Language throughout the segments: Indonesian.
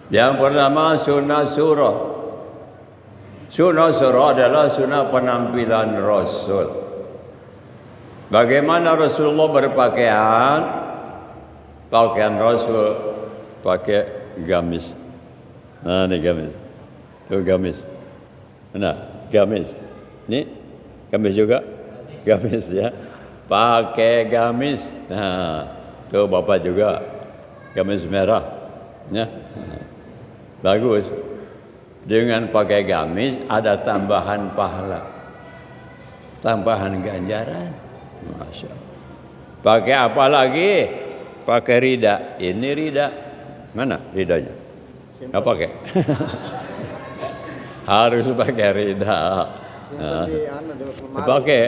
Yang pertama sunnah surah. Sunnah surah adalah sunnah penampilan Rasul. Bagaimana Rasulullah berpakaian? Pakaian Rasul pakai gamis. Nah, ini gamis. Itu gamis. Nah, gamis. Ini gamis juga. Gamis ya. Pakai gamis. Nah, tuh Bapak juga gamis merah. Ya. Bagus. Dengan pakai gamis ada tambahan pahala. Tambahan ganjaran. Masya Allah. Pakai apa lagi? Pakai rida. Ini rida. Mana ridanya? Nggak pakai. Harus pakai rida. Nah, dipakai.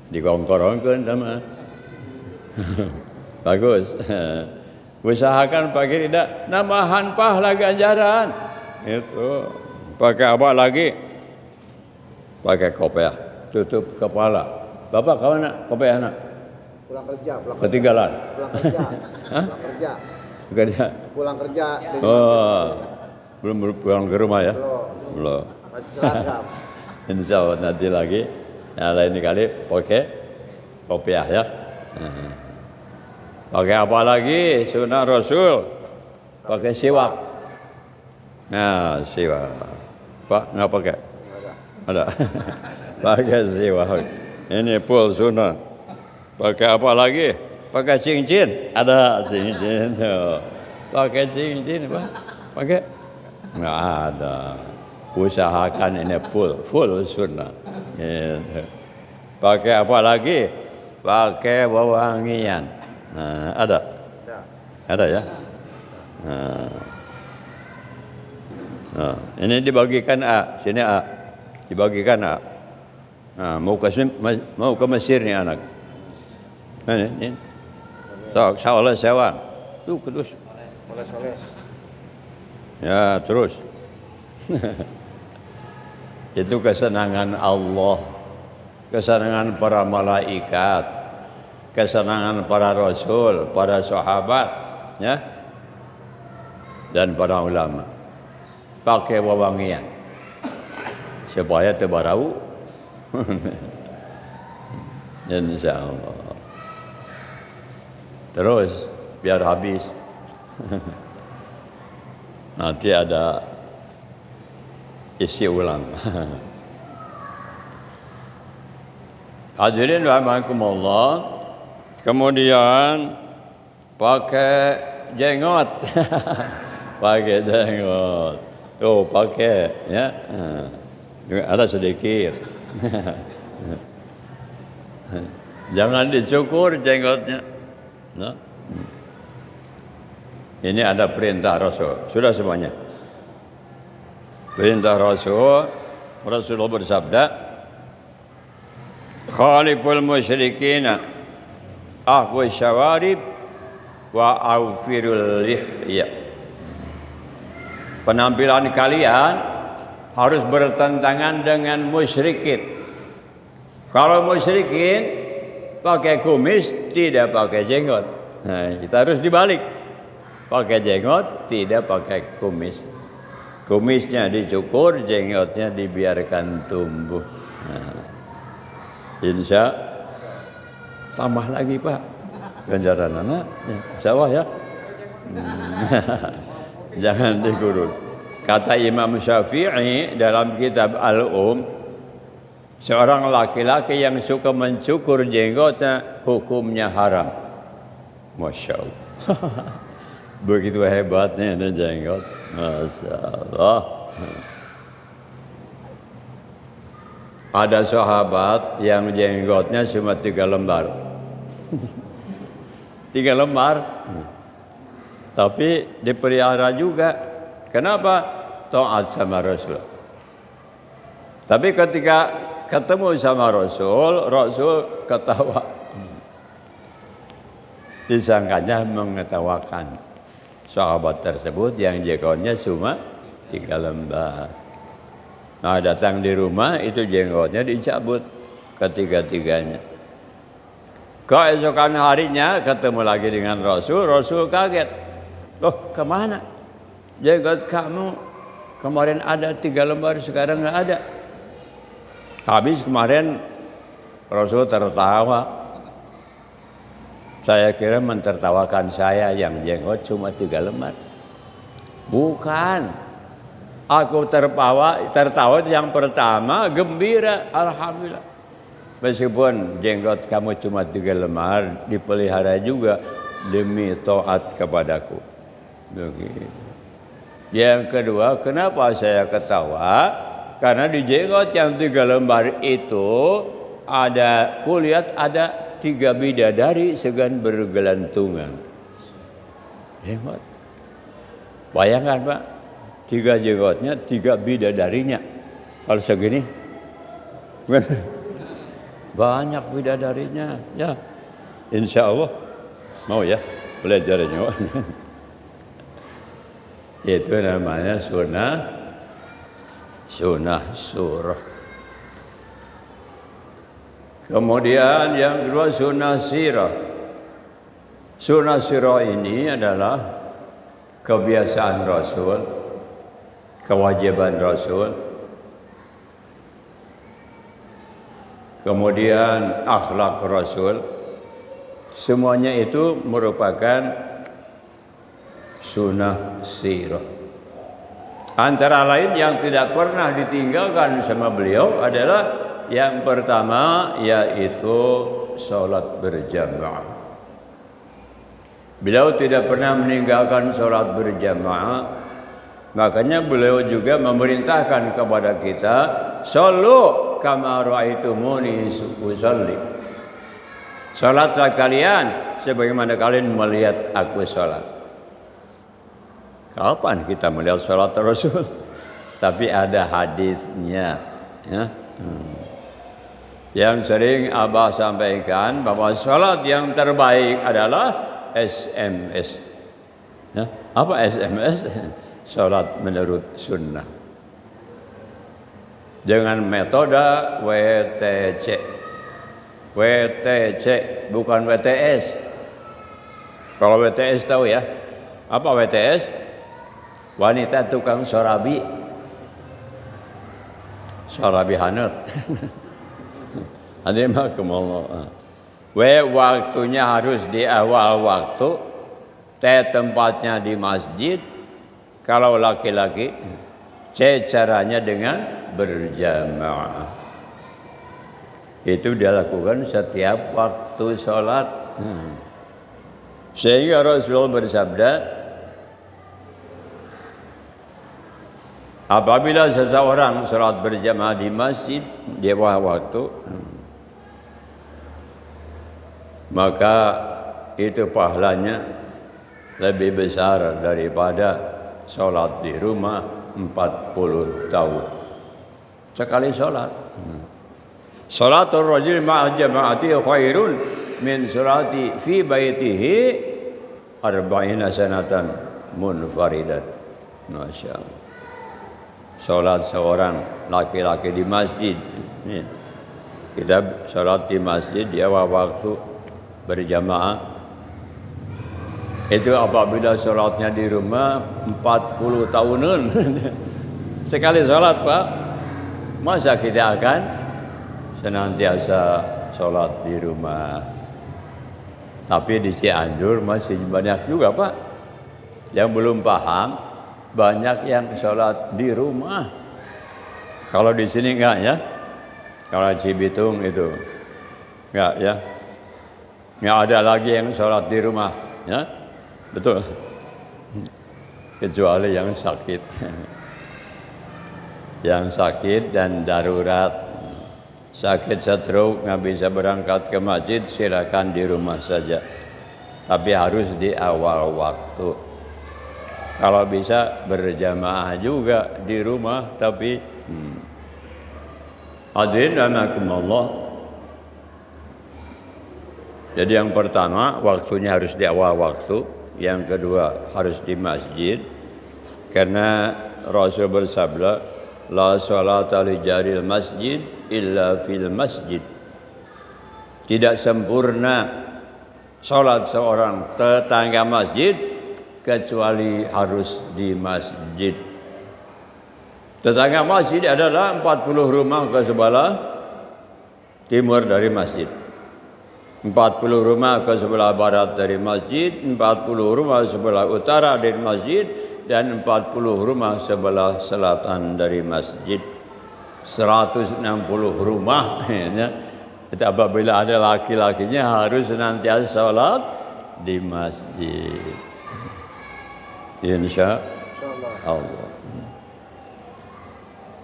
Digongkorongkan sama. Bagus. Usahakan pakai rida. Nambahan pahala ganjaran. Itu. Pakai apa lagi? Pakai kopiah. Tutup kepala. Bapak kawan nak kopiah nak? Pulang kerja. Ketinggalan. Pulang kerja. Pulang kerja. Kerja. Pulang kerja. Oh, belum pulang ke rumah ya? Belum. Masih seragam. Insya Allah nanti lagi. Nah, lain kali pakai kopiah ya. Pakai apa lagi? Sunnah Rasul. Pakai siwak. Nah, siwak. Pak nggak pakai? Ada. Pakai siwak. Ini full sunnah. Pakai apa lagi? Pakai cincin. Ada cincin. Pakai cincin, Pak. Pakai? Nggak ada. Usahakan ini full sunnah. Gitu. Pakai apa lagi? Pakai wewangian. Nah, ada? Ada ya? Nah, ini dibagikan A. Sini A. Dibagikan A. Nah, mau ke Mesir nih anak. Ini. Soles sewang. Tuh terus. Oles-oles. Ya, terus. Itu kesenangan Allah. Kesenangan para malaikat. Kesenangan para rasul, para sahabat, ya. Dan para ulama. Pakai wewangian. Supaya terbarau. Insya Allah. Terus biar habis. Nanti ada isi ulang. Hadirin rahimakumullah. Kemudian pakai jenggot. Pakai jenggot. Tuh pakai ya. Ada sedikit. Jangan dicukur jenggotnya. Nah. Ini ada perintah Rasul. Sudah semuanya. Perintah Rasul. Rasulullah bersabda, "Khaliful musyrikina ahwa syawarib wa aufirul lihya." Penampilan kalian harus bertentangan dengan musyrikin. Kalau musyrikin pakai kumis, tidak pakai jenggot. Nah, kita harus dibalik. Pakai jenggot, tidak pakai kumis. Kumisnya dicukur, jenggotnya dibiarkan tumbuh. Nah, insya tambah lagi Pak. Ganjaran anak, sawah ya. Jangan digurut. Kata Imam Syafi'i dalam kitab Al-Um, seorang laki-laki yang suka mencukur jenggotnya hukumnya haram. Masya Allah. Begitu hebatnya itu jenggot. Masya Allah. Ada sahabat yang jenggotnya cuma 3 lembar. 3 lembar. Tapi dipelihara juga. Kenapa? Taat sama Rasul. Tapi ketika ketemu sama Rasul, Rasul ketawa. Disangkanya mengetawakan sahabat tersebut yang jenggotnya cuma 3 lembar. Nah, datang di rumah itu jenggotnya dicabut ketiga-tiganya. Keesokan harinya ketemu lagi dengan Rasul, Rasul kaget. Loh, kemana? jenggot kamu kemarin ada 3 lembar, sekarang nggak ada. Habis kemarin Rasul tertawa. Saya kira mentertawakan saya yang jenggot cuma 3 lembar. Bukan. Aku tertawa yang pertama gembira, alhamdulillah. Meskipun jenggot kamu cuma 3 lembar, dipelihara juga demi taat kepadaku. Begitu. Yang kedua, kenapa saya ketawa? Karena di jenggot yang 3 lembar itu ada, kulihat ada 3 bidadari segan bergelantungan. Hebat. Bayangkan Pak, 3 jenggotnya, 3 bidadarinya. Kalau segini, banyak bidadarinya. Ya, insya Allah mau ya belajar jenggotnya. Itu namanya sunnah surah. Kemudian yang kedua sunnah sirah. Sunnah sirah ini adalah kebiasaan Rasul, kewajiban Rasul. Kemudian akhlak Rasul. Semuanya itu merupakan sunnah sirah. Antara lain yang tidak pernah ditinggalkan sama beliau adalah yang pertama yaitu sholat berjamaah. Beliau tidak pernah meninggalkan sholat berjamaah. Makanya beliau juga memerintahkan kepada kita, shollu kama ra'aitumuni usolli. Sholatlah kalian sebagaimana kalian melihat aku sholat. Kapan kita melihat sholat Rasul? Tapi ada hadisnya, ya. Yang sering Abah sampaikan bahwa sholat yang terbaik adalah SMS. Ya, apa SMS? Sholat menurut sunnah. Dengan metode WTC. WTC bukan WTS. Kalau WTS tahu ya? Apa WTS? Wanita tukang sorabi. Sorabi hanut. Hadimakumullah. Waktunya harus di awal waktu. Tempatnya di masjid. Kalau laki-laki, caranya dengan berjamaah. Itu dilakukan setiap waktu sholat. Sehingga Rasulullah bersabda, apabila seseorang sholat berjamaah di masjid di awal waktu, maka itu pahalanya lebih besar daripada sholat di rumah 40 tahun. Sekali sholat. Sholatul rajul ma'al jama'ati khairun min sholati fi baitihi arba'ina sanatan munfaridan. Masya Allah. Sholat seorang laki-laki di masjid. Kita sholat di masjid di awal waktu berjamaah. Itu apabila sholatnya di rumah 40 tahunan. Sekali sholat Pak. Masa kita akan senantiasa sholat di rumah. Tapi di Cianjur masih banyak juga Pak yang belum paham. Banyak yang sholat di rumah. Kalau di sini enggak ya. Kalau Cibitung itu enggak ya. Enggak ada lagi yang sholat di rumah ya. Betul. Kecuali yang sakit. Yang sakit dan darurat. Sakit stroke nggak bisa berangkat ke masjid, silakan di rumah saja. Tapi harus di awal waktu. Kalau bisa berjamaah juga di rumah, tapi hadirin rahimakumullah. Jadi yang pertama waktunya harus di awal waktu. Yang kedua harus di masjid. Karena Rasul bersabda, la sholata li jaril masjid illa fil masjid. Tidak sempurna sholat seorang tetangga masjid kecuali harus di masjid. Tetangga masjid adalah 40 rumah ke sebelah timur dari masjid, 40 rumah ke sebelah barat dari masjid, 40 rumah sebelah utara dari masjid, dan 40 rumah sebelah selatan dari masjid. 160 rumah ya. Itu apabila ada laki-lakinya harus senantiasa sholat di masjid. Insya Allah.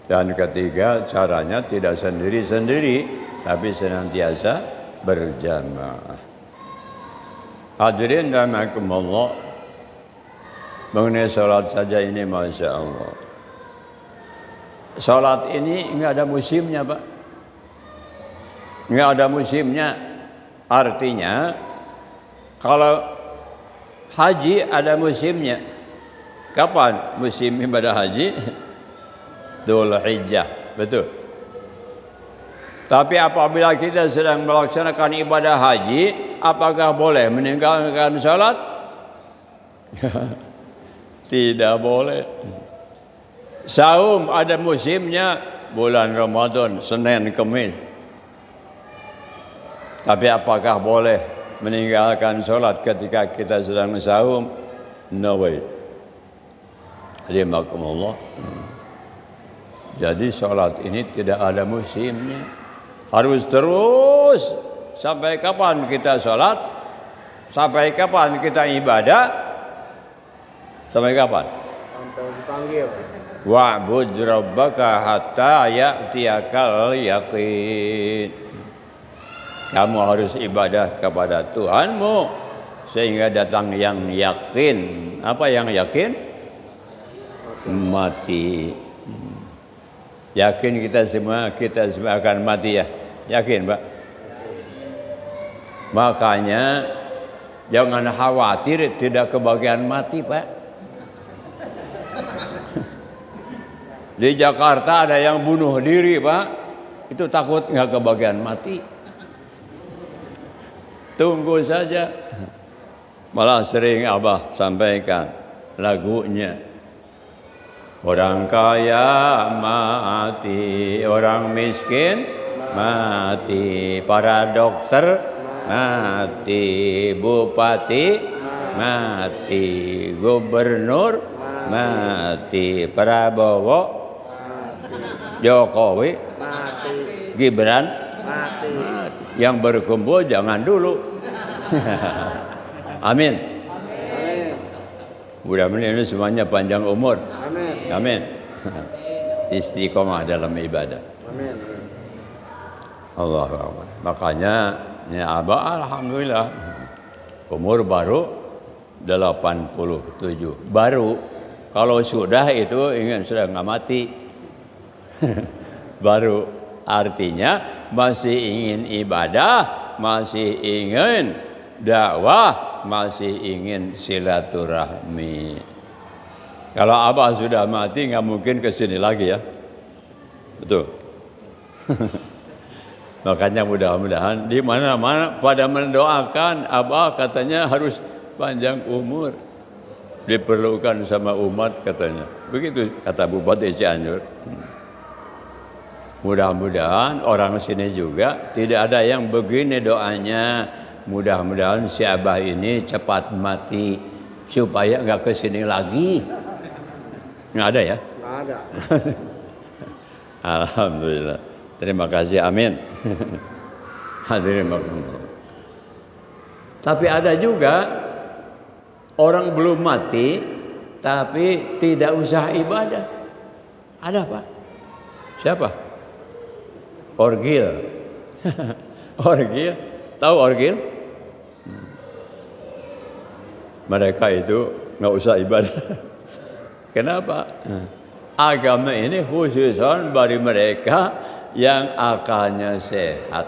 Dan ketiga, caranya tidak sendiri-sendiri, tapi senantiasa berjamaah. Hadirin rahimakumullah, mengenai sholat saja ini Masya Allah. Sholat ini enggak ada musimnya, Pak. Enggak ada musimnya. Artinya, kalau haji ada musimnya. Kapan musim ibadah haji? Dzulhijjah, betul. Tapi apabila kita sedang melaksanakan ibadah haji, apakah boleh meninggalkan sholat? Tidak boleh. Saum ada musimnya, bulan Ramadan, Senin, Kamis. Tapi apakah boleh meninggalkan sholat ketika kita sedang saum? No way. Rahimakumullah. Jadi sholat ini tidak ada musimnya. Harus terus. Sampai kapan kita sholat? Sampai kapan kita ibadah? Sampai kapan? Sampai dipanggil. Wa'bud rabbaka hatta ya'tiyakal yaqin. Kamu harus ibadah kepada Tuhanmu sehingga datang yang yakin. Apa yang yakin? Mati. Yakin kita semua akan mati ya. Yakin, Pak? Makanya jangan khawatir tidak kebagian mati, Pak. Di Jakarta ada yang bunuh diri, Pak. Itu takut nggak kebagian mati. Tunggu saja. Malah sering Abah sampaikan lagunya. Orang kaya mati, orang miskin mati, para dokter mati, bupati mati, gubernur mati, Prabowo, Jokowi, Gibran, yang berkumpul jangan dulu. Amin. Mudah-mudahan ini semuanya panjang umur. Amin. Istiqomah dalam ibadah. Amin. Allahu Akbar. Makanya ya Abah alhamdulillah umur baru 87. Baru kalau sudah itu ingin sudah nggak mati. Baru artinya masih ingin ibadah, masih ingin dakwah, masih ingin silaturahmi. Kalau Abah sudah mati nggak mungkin kesini lagi ya, betul. Makanya mudah-mudahan di mana-mana pada mendoakan Abah katanya harus panjang umur, diperlukan sama umat katanya. Begitu kata Bupati Cianjur. Mudah-mudahan orang sini juga tidak ada yang begini doanya. Mudah-mudahan si Abah ini cepat mati supaya nggak kesini lagi. Nggak ada ya? Nggak ada. Alhamdulillah. Terima kasih. Amin. Hadirin makmum. Tapi ada juga orang belum mati tapi tidak usah ibadah. Ada, Pak. Siapa? Orgil. Orgil. Tahu orgil? Mereka itu nggak usah ibadah. Kenapa? Agama ini khususan bagi mereka yang akalnya sehat.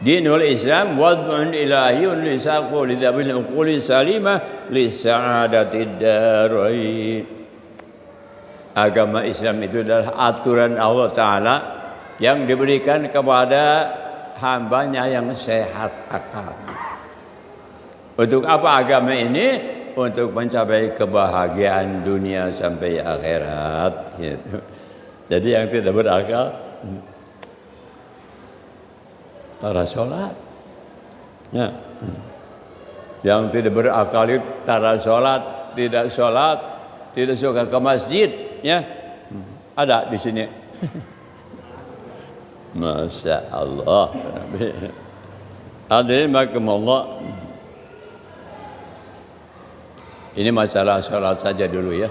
Dinul Islam wad'un ilahiyun lisaqu lidhabil uquli salimah lisa'adatid darain. Agama Islam itu adalah aturan Allah Ta'ala yang diberikan kepada hambanya yang sehat akal. Untuk apa agama ini? untuk mencapai kebahagiaan dunia sampai akhirat. Gitu. Jadi yang tidak berakal, tara sholat. Ya. Yang tidak berakal itu tara sholat, tidak suka ke masjid. Ya. Ada di sini. Masya Allah. Hadirin rahimakumullah. Ini masalah sholat saja dulu ya.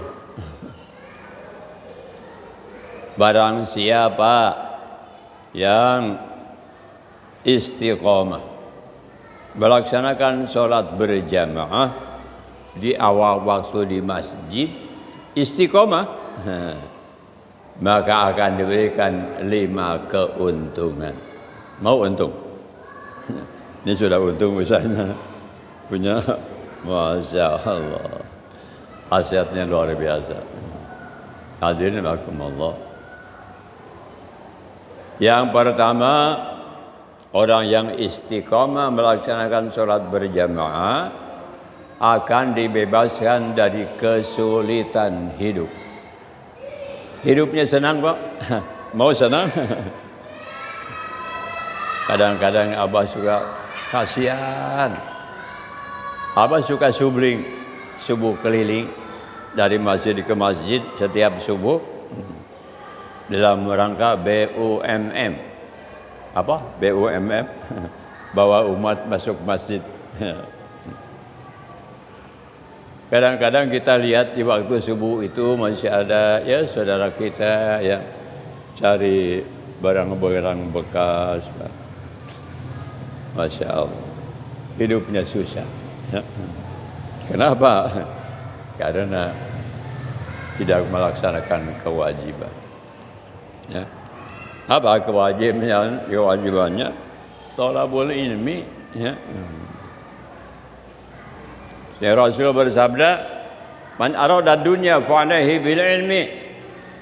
Barang siapa yang istiqomah melaksanakan sholat berjamaah di awal waktu di masjid, istiqomah, maka akan diberikan 5 keuntungan. Mau untung? Ini sudah untung misalnya punya, Masya Allah, khasiatnya luar biasa. Hadirin rahimakumullah. Yang pertama, orang yang istiqomah melaksanakan sholat berjamaah akan dibebaskan dari kesulitan hidup. Hidupnya senang Pak? Mau senang? Kadang-kadang Abah suka kasihan. Abah suka subuh keliling dari masjid ke masjid setiap subuh dalam rangka BUMM. Apa? BUMM? Bawa umat masuk masjid. Kadang-kadang kita lihat di waktu subuh itu masih ada ya saudara kita yang cari barang-barang bekas. Masya Allah, hidupnya susah. Ya. Kenapa? Karena tidak melaksanakan kewajiban. Ya. Apa kewajibannya? Thalabul ilmi. Ya. Ya Rasul bersabda, "Man arada dunya fa alaihi bil ilmi,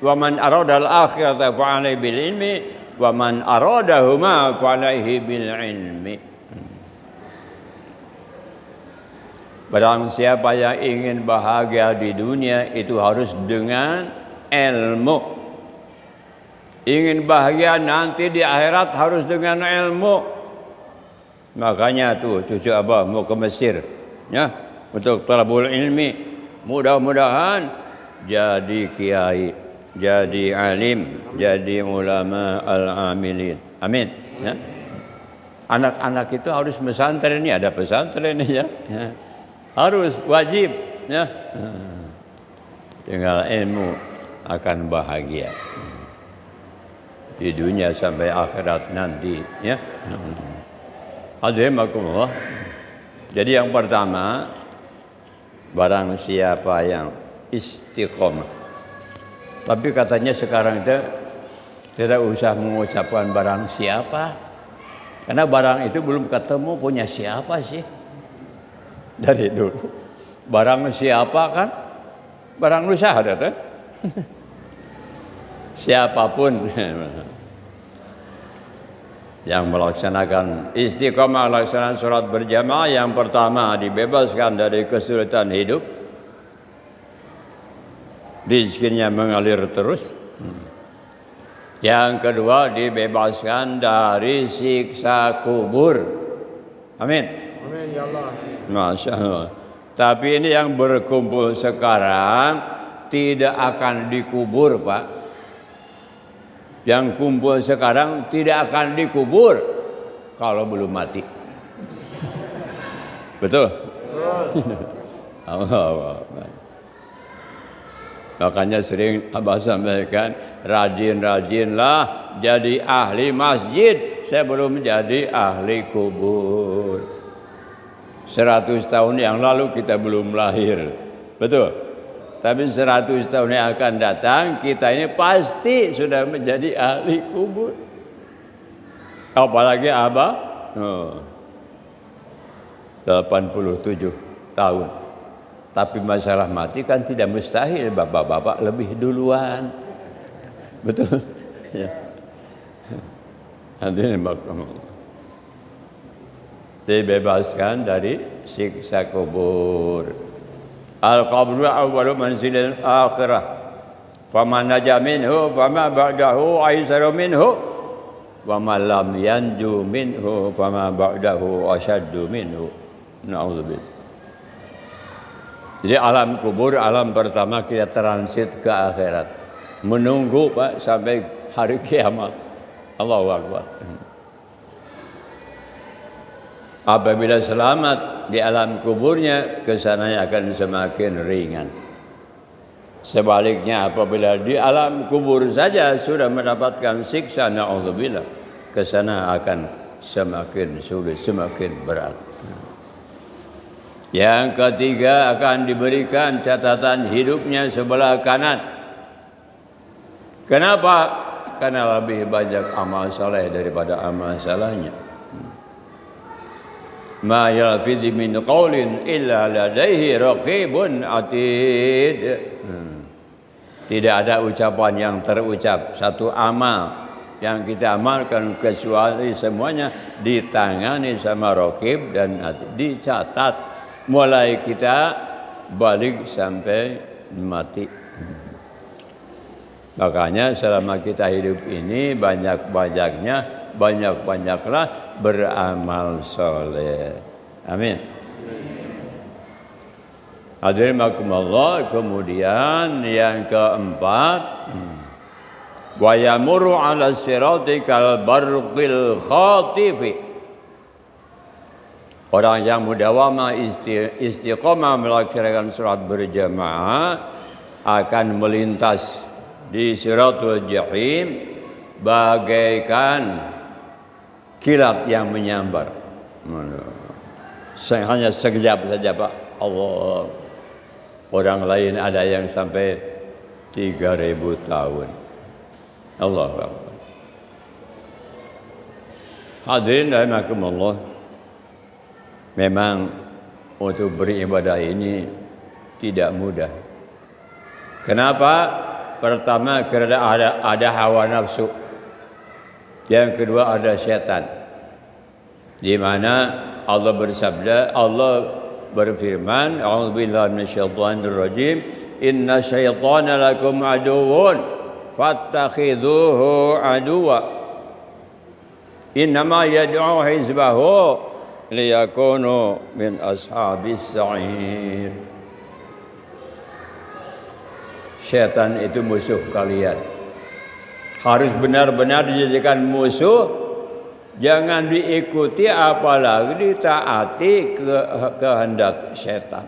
wa man arada al akhirata fa alaihi bil ilmi, wa man aradahuma fa alaihi bil ilmi." Barang siapa yang ingin bahagia di dunia itu harus dengan ilmu. Ingin bahagia nanti di akhirat harus dengan ilmu. Makanya tuh cucu Abah mau ke Mesir, ya, untuk talabul ilmi. Mudah-mudahan jadi kiai, jadi alim, jadi ulama al-amilin. Amin. Ya. Anak-anak itu harus pesantren, ini ada pesantren ya. Harus wajib ya. Tinggal ilmu akan bahagia di dunia sampai akhirat nanti ya. Hadirin rahimakumullah. Jadi yang pertama, barang siapa yang istiqomah. Tapi katanya sekarang itu tidak usah mengucapkan barang siapa, karena barang itu belum ketemu punya siapa sih. Dari dulu barang siapa kan barang syahadat siapapun yang melaksanakan istiqomah melaksanakan sholat berjamaah, yang pertama dibebaskan dari kesulitan hidup, rezekinya mengalir terus. Yang kedua dibebaskan dari siksa kubur. Amin. Amin ya Allah. Masya Allah. Tapi ini yang berkumpul sekarang tidak akan dikubur Pak. Yang kumpul sekarang tidak akan dikubur kalau belum mati. Betul? Makanya sering Abah sampaikan, rajin-rajinlah jadi ahli masjid sebelum jadi ahli kubur. 100 tahun yang lalu kita belum lahir, betul. Tapi 100 tahun yang akan datang kita ini pasti sudah menjadi ahli kubur. Apalagi Abah 87 tahun. Tapi masalah mati kan tidak mustahil, bapak-bapak lebih duluan, betul. Ya. Hadirin rahimakumullah. Dibebaskan dari siksa kubur. Al-qabru awwalu manzilil akhirah. Faman naja minhu fama ba'dahu aisaru minhu wa man lam yanju minhu fama ba'dahu asyaddu minhu. Na'udzubillah. Jadi alam kubur, alam pertama kita transit ke akhirat. Menunggu Pak sampai hari kiamat. Allahu Akbar. Apabila selamat di alam kuburnya, kesananya akan semakin ringan. Sebaliknya apabila di alam kubur saja sudah mendapatkan siksa, na'udzubillah, kesana akan semakin sulit, semakin berat. Yang ketiga, akan diberikan catatan hidupnya sebelah kanan. Kenapa? Karena lebih banyak amal saleh daripada amal salahnya. Ma yalfidhu min qaulin illa ladaihi raqibun atid. Tidak ada ucapan yang terucap, satu amal yang kita amalkan kecuali semuanya ditangani sama raqib dan atid, dicatat mulai kita balik sampai mati. Makanya selama kita hidup ini banyak-banyaklah beramal soleh. Amin. Hadirin rahimakumullah. Kemudian yang keempat, wa yamurru 'ala sirati kal barqil khatifi. Orang yang mudawama istiqomah melaksanakan salat berjamaah akan melintas di siratul jahim bagaikan kilat yang menyambar. Hanya sekejap saja Pak. Allah. Orang lain ada yang sampai 3.000 tahun. Allahu Akbar. Hadirin rahimakumullah. Memang untuk beribadah ini tidak mudah. Kenapa? Pertama, karena ada hawa nafsu. Yang kedua, ada syaitan. Di mana Allah bersabda, Allah berfirman, a'udzubillahi minasyaitonir rajim, inna syaitana lakum aduwwun fattakhidhuhu aduwwa. Innama yad'u hizbahu liyakunu min ashabis sa'ir. Syaitan itu musuh kalian. Harus benar-benar dijadikan musuh, jangan diikuti apalagi ditaati kehendak syaitan.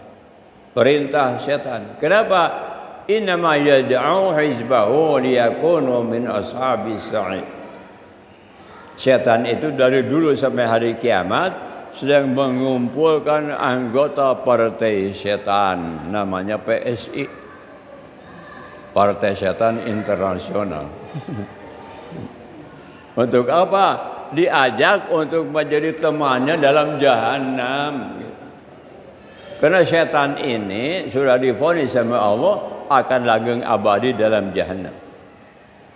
Perintah syaitan. Kenapa? Innama yad'u hizbahu liyakunu min ashabis sa'id. Syaitan itu dari dulu sampai hari kiamat sedang mengumpulkan anggota partai syaitan, namanya PSI. Partai Syaitan Internasional. Untuk apa? Diajak untuk menjadi temannya dalam jahanam. Karena syaitan ini sudah divonis sama Allah akan langgeng abadi dalam jahanam.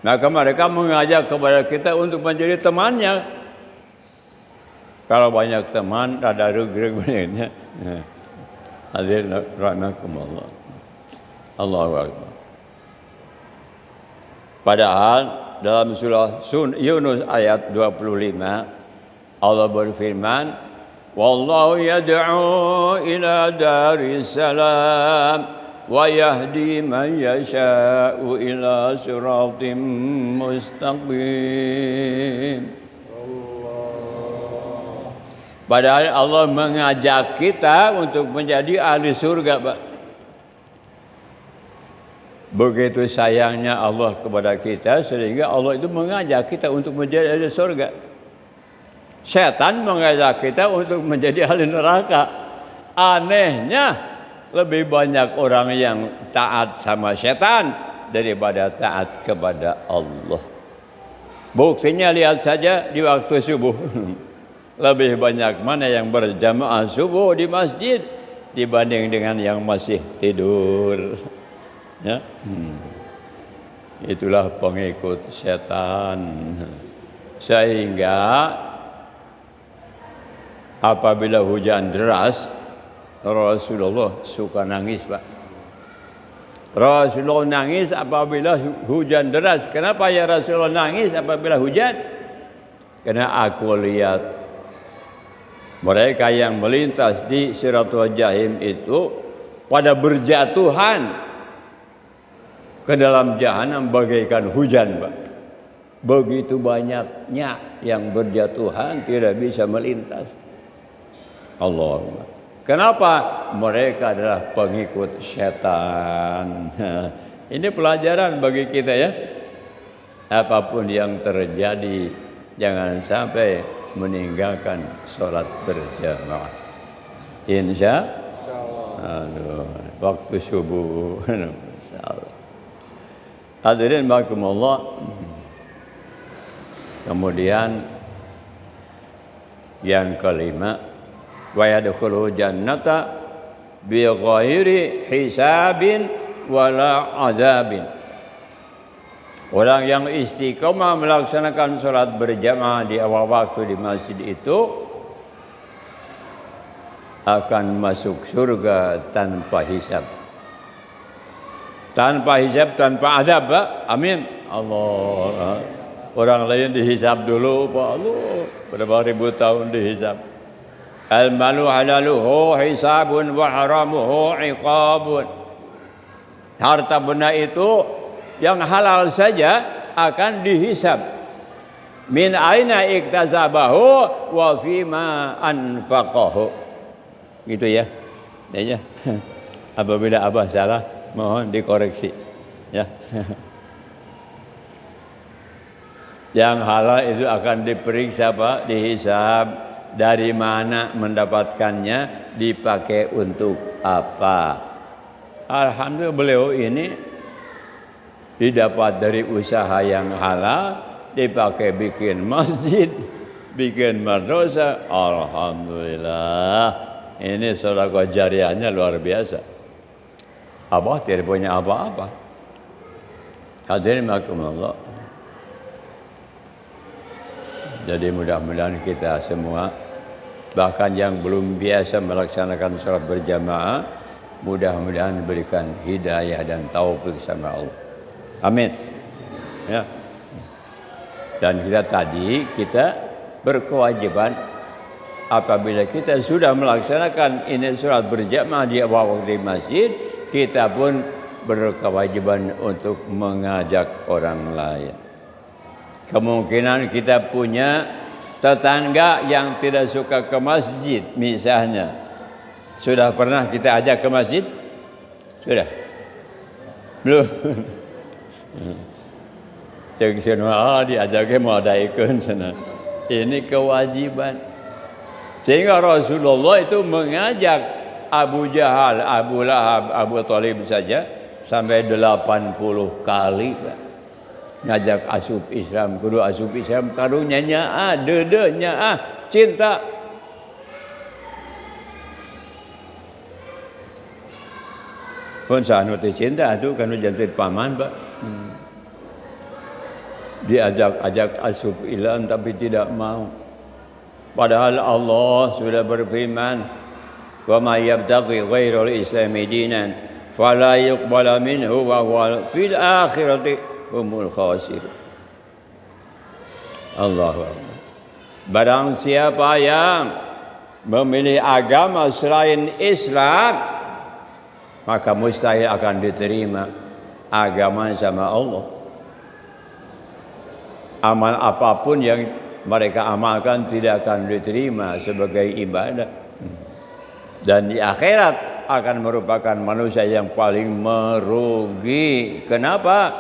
Maka mereka mengajak kepada kita untuk menjadi temannya. Kalau banyak teman, rada rugreg benarnya. Hadirin rahimakumullah. Allahu Akbar. Padahal dalam surah Yunus ayat 25 Allah berfirman, wallahu yad'u ila daris salam wa yahdi man yasha'u ila siratim mustaqim. Padahal Allah mengajak kita untuk menjadi ahli surga, Pak. Begitu sayangnya Allah kepada kita sehingga Allah itu mengajak kita untuk menjadi ahli surga. Setan mengajak kita untuk menjadi ahli neraka. Anehnya lebih banyak orang yang taat sama setan daripada taat kepada Allah. Buktinya lihat saja di waktu subuh. Lebih banyak mana yang berjamaah subuh di masjid dibanding dengan yang masih tidur. Ya. Itulah pengikut setan. Sehingga apabila hujan deras, Rasulullah suka nangis, Pak. Rasulullah nangis apabila hujan deras. Kenapa ya Rasulullah nangis apabila hujan? Karena aku lihat mereka yang melintas di Siratul Jahim itu pada berjatuhan ke dalam jahanam bagaikan hujan, Pak. Begitu banyaknya yang berjatuhan tidak bisa melintas. Allahumma. Kenapa? Mereka adalah pengikut setan. Ini pelajaran bagi kita ya. Apapun yang terjadi, jangan sampai meninggalkan sholat berjamaah. Insya Allah. Waktu subuh. Hadirin rahimakumullah. Kemudian yang kelima, wa yadkhulu jannata bi ghairi hisabin wala adzabin. Orang yang istiqomah melaksanakan salat berjamaah di awal waktu di masjid itu akan masuk surga tanpa hisab. Tanpa hisab, tanpa azab, Pak. Amin. Allah. Orang lain dihisab dulu, Pak. Allah. Berapa ribu tahun dihisab. Al-malu halaluhu hisabun wa haramuhu iqabun. Harta benda itu yang halal saja akan dihisab. Min aina iktasabahu wa fima anfaqahu. Gitu ya. Ya. Apabila Abah salah, mohon dikoreksi. Ya. Yang halal itu akan diperiksa, Pak, dihisab. Dari mana mendapatkannya, dipakai untuk apa. Alhamdulillah beliau ini didapat dari usaha yang halal, dipakai bikin masjid, bikin madrasah. Alhamdulillah, ini sedekah jariahnya luar biasa. Abah tidak punya apa-apa. Hadirin rahimakumullah. Jadi mudah-mudahan kita semua, bahkan yang belum biasa melaksanakan salat berjamaah, mudah-mudahan diberikan hidayah dan taufik sama Allah. Amin. Ya. Dan kita berkewajiban apabila kita sudah melaksanakan ini salat berjamaah di awal waktu di masjid, kita pun berkewajiban untuk mengajak orang lain. Kemungkinan kita punya tetangga yang tidak suka ke masjid misalnya. Sudah pernah kita ajak ke masjid? Sudah? Belum? Cek sana diajaknya mau ada ikut sana. Ini kewajiban. Sehingga Rasulullah itu mengajak Abu Jahal, Abu Lahab, Abu Thalib saja sampai 80 kali, Pak. Ngajak asup Islam, kudu asup Islam karunya nyaah, dede nyaah, cinta. Pun sanuti cinta itu kan jantit paman, Pak. Diajak-ajak asup Islam tapi tidak mau. Padahal Allah sudah berfirman, "Wa may yabtaghi ghairal islami dinan fala yuqbala minhu wa huwa fil akhirati humul khasir." Allahu Akbar. Barang siapa yang memilih agama selain Islam, maka mustahil akan diterima agama sama Allah. Amal apapun yang mereka amalkan tidak akan diterima sebagai ibadah. Dan di akhirat akan merupakan manusia yang paling merugi. Kenapa?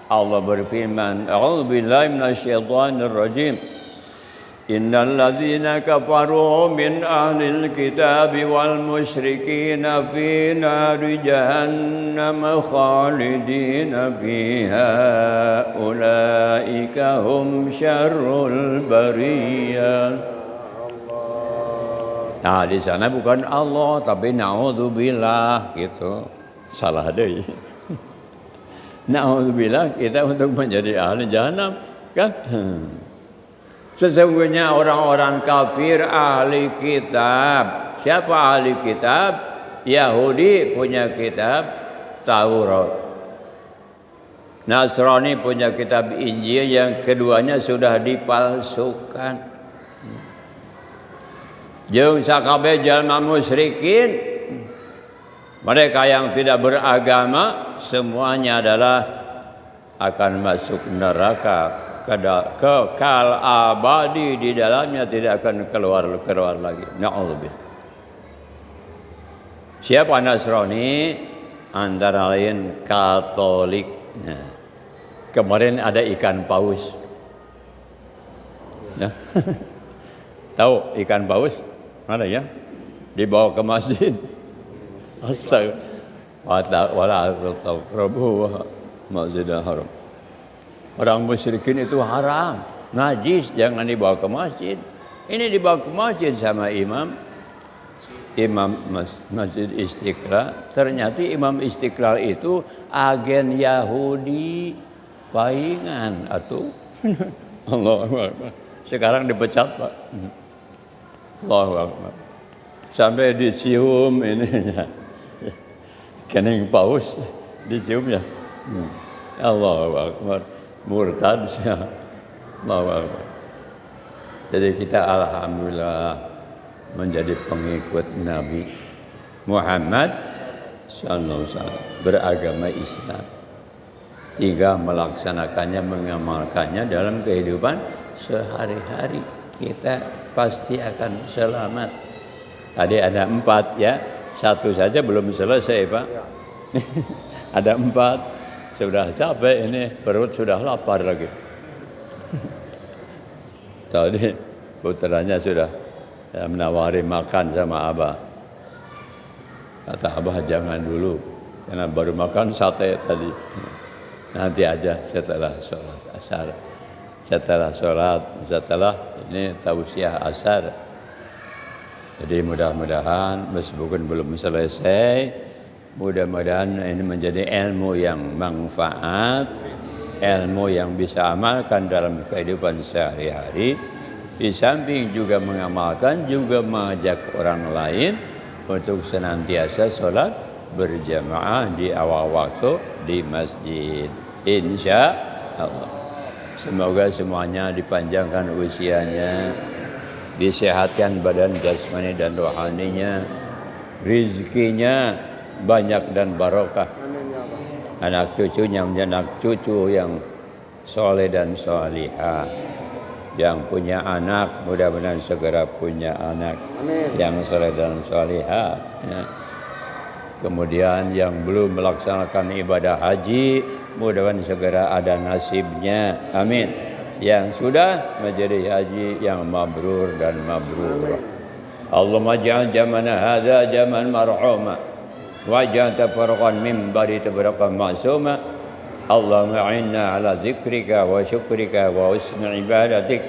Allah berfirman, "A'udzu billahi minasyaitonir rajim. Innal ladzina kafaru min ahlil kitabi wal musyrikina fi nari jahannam khalidina fiha ulaika hum syarrul bariyah." Nah, di sana bukan Allah tapi naudzubillah gitu. Salah deui. Na'udzubillah kita untuk menjadi ahli jahannam kan? Sesungguhnya orang-orang kafir ahli kitab Siapa ahli kitab? Yahudi punya kitab Taurat. Nasrani punya kitab Injil, yang keduanya sudah dipalsukan. Jeung sakabeh jalma musyrikin, mereka yang tidak beragama, semuanya adalah akan masuk neraka, kekal abadi di dalamnya, tidak akan keluar lagi. Na'udzubillah. Siapa Nasrani? Antara lain Katolik. Nah, kemarin ada ikan paus. Nah, tahu ikan paus? Mana ya? Dibawa ke masjid. Astaga. Wala taqrabu Masjidil Haram. Orang musyrikin itu haram, najis, jangan dibawa ke masjid. Ini dibawa ke masjid sama imam Masjid Istiqlal. Ternyata Imam Istiqlal itu agen Yahudi paingan atuh. Allahu Akbar. Sekarang dipecat, Pak. Allahu Akbar. Sampai dicium ininya. Kening paus dicium ya. Allahu Akbar. Murtad sih. Allahu Akbar. Jadi kita alhamdulillah menjadi pengikut Nabi Muhammad sallallahu alaihi wasallam, beragama Islam. Tinggal melaksanakannya, mengamalkannya dalam kehidupan sehari-hari, kita pasti akan selamat. Tadi ada 4 ya, 1 saja belum selesai, Pak. Ada 4, sudah capek ini, perut sudah lapar lagi. Tadi putranya sudah menawari makan sama Abah. Kata Abah jangan dulu, karena baru makan sate tadi. Nanti aja setelah sholat asar. Setelah ini tausiah asar. Jadi mudah-mudahan meskipun belum selesai, mudah-mudahan ini menjadi ilmu yang manfaat, ilmu yang bisa amalkan dalam kehidupan sehari-hari. Di samping juga mengamalkan, juga mengajak orang lain untuk senantiasa sholat berjamaah di awal waktu di masjid. Insya Allah. Semoga semuanya dipanjangkan usianya, disehatkan badan jasmani dan rohaninya, rizkinya banyak dan barokah. Anak cucunya menjadi anak cucu yang soleh dan solihah. Yang punya anak mudah-mudahan segera punya anak. Amin. Yang soleh dan solihah. Ya. Kemudian yang belum melaksanakan ibadah haji, mudah-mudahan segera ada nasibnya. Amin. Yang sudah menjadi haji yang mabrur dan mabrur. Allahumma ja'al jamana hadza jaman marhuma waj'al tafarruqan min ba'di tafarruqan ma'suma. Allahumma a'inna ala dzikrika wa syukrika wa husni ibadatik.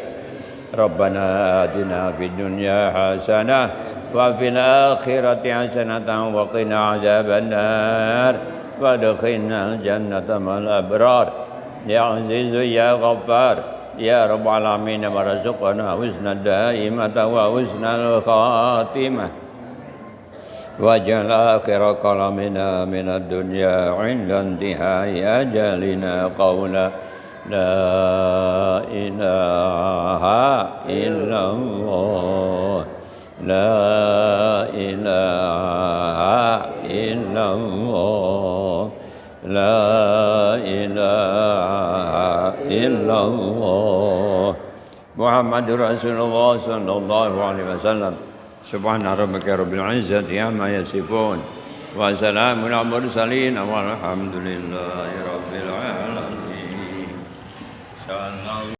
Rabbana atina fid dunya hasanah wa fil akhirati hasanatan wa qina adzabannar wa adkhilna jannata mal abrar. Ya Azizu ya Ghaffar ya Rabbal alamin warzuqna husnad daimata wa husnal khatimah. Waj'al akhir kalamina minad dunya 'inda intihai ajalina qawla la ilaha illallah, la ilaha illallah, la ilaha illallah. Muhammadur Rasulullah sallallahu alaihi wasallam. Subhana rabbika rabbil izzati amma yasifun wa salamun alal mursalin walhamdulillahi rabbil alamin.